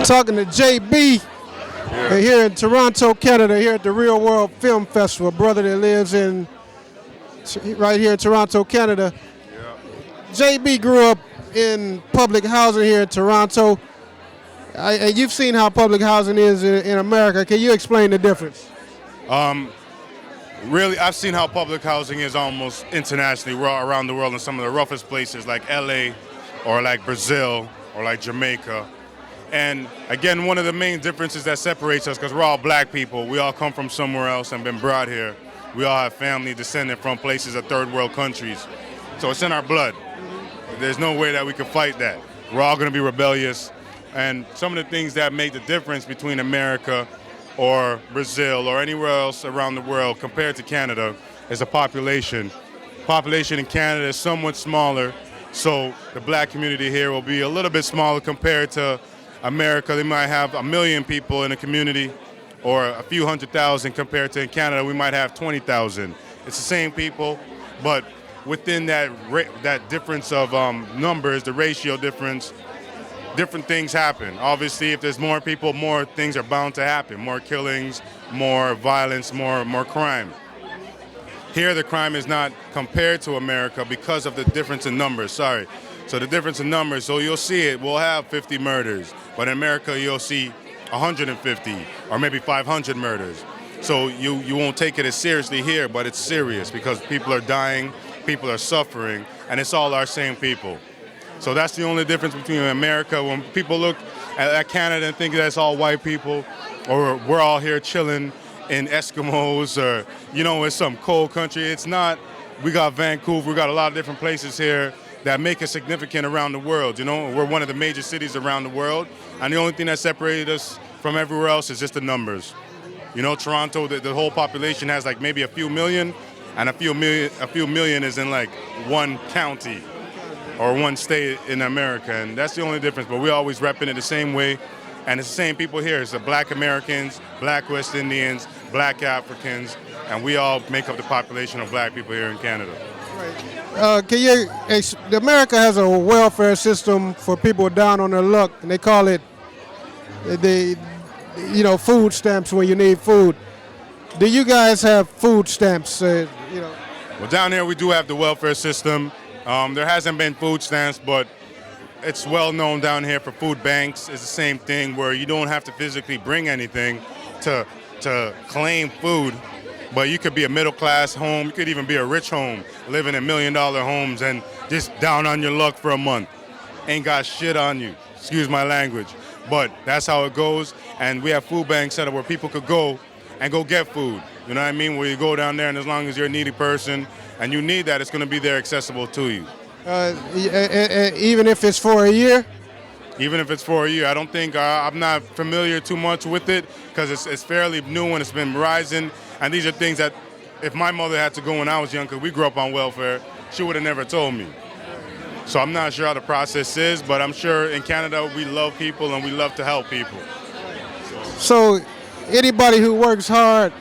Talking to JB here in Toronto, Canada, here at the Reelworld Film Festival. Brother that lives in right here in Toronto, Canada. JB grew up in public housing here in Toronto. And you've seen how public housing is in America. Can you explain the difference? Really, I've seen how public housing is almost internationally around the world in some of the roughest places like LA or like Brazil or like Jamaica. And again, one of the main differences that separates us, because we're all black people, we all come from somewhere else and been brought here. We all have family descended from places of third world countries. So it's in our blood. There's no way that we can fight that. We're all going to be rebellious. And some of the things that make the difference between America or Brazil or anywhere else around the world compared to Canada is the population. Population in Canada is somewhat smaller, so the black community here will be a little bit smaller compared to America. They might have 1 million people in a community or a few 100,000 compared to in Canada we might have 20,000. It's the same people, but within that difference of numbers, the ratio difference, different things happen. Obviously, if there's more people, more things are bound to happen. More killings, more violence, more crime. Here, the crime is not compared to America because of the difference in numbers, sorry. So the difference in numbers, so you'll see it, we'll have 50 murders, but in America, you'll see 150 or maybe 500 murders. So you won't take it as seriously here, but it's serious because people are dying, people are suffering, and it's all our same people. So that's the only difference between America. When people look at Canada and think that's all white people, or we're all here chilling in Eskimos, or, it's some cold country. It's not. We got Vancouver, we got a lot of different places here that make us significant around the world. We're one of the major cities around the world, and the only thing that separated us from everywhere else is just the numbers. Toronto, the whole population has like maybe a few million, and a few million is in like one county or one state in America, and that's the only difference. But we always repping it the same way, and it's the same people here. It's the black Americans, black West Indians, black Africans, and we all make up the population of black people here in Canada. America has a welfare system for people down on their luck, and they call it food stamps when you need food. Do you guys have food stamps? Well, down here we do have the welfare system. There hasn't been food stamps, but it's well known down here for food banks. It's the same thing where you don't have to physically bring anything to claim food, but you could be a middle class home, you could even be a rich home, living in $1 million homes and just down on your luck for a month. Ain't got shit on you, excuse my language, but that's how it goes. And we have food banks set up where people could go and go get food. You know what I mean? Where you go down there, and as long as you're a needy person and you need that, it's going to be there accessible to you. Even if it's for a year? Even if it's for a year. I don't think, I'm not familiar too much with it because it's fairly new and it's been rising. And these are things that if my mother had to go when I was young, because we grew up on welfare, she would have never told me. So I'm not sure how the process is, but I'm sure in Canada we love people and we love to help people. So anybody who works hard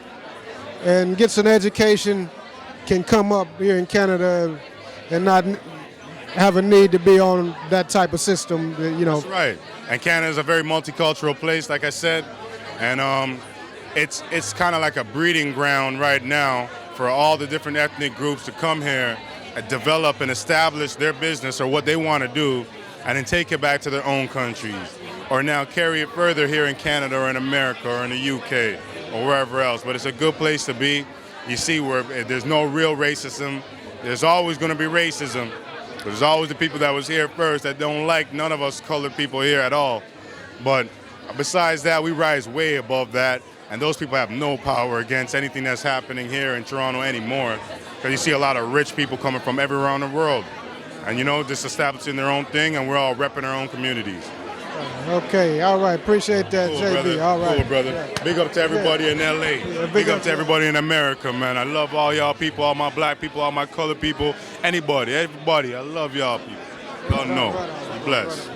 and gets an education can come up here in Canada and not have a need to be on that type of system, That's right. And Canada is a very multicultural place, like I said, and it's kind of like a breeding ground right now for all the different ethnic groups to come here and develop and establish their business or what they want to do, and then take it back to their own countries, or now carry it further here in Canada or in America or in the UK or wherever else. But it's a good place to be. You see where there's no real racism. There's always going to be racism. There's always the people that was here first that don't like none of us colored people here at all. But besides that, we rise way above that, and those people have no power against anything that's happening here in Toronto anymore, because you see a lot of rich people coming from everywhere around the world and, just establishing their own thing, and we're all repping our own communities. Okay, all right, appreciate that, Cool, JB. brother. All right. Cool, brother. Yeah. Big up to everybody in LA. Yeah, big up to everybody in America, man. I love all y'all people, all my black people, all my colored people, everybody. I love y'all people. Y'all know. Be blessed.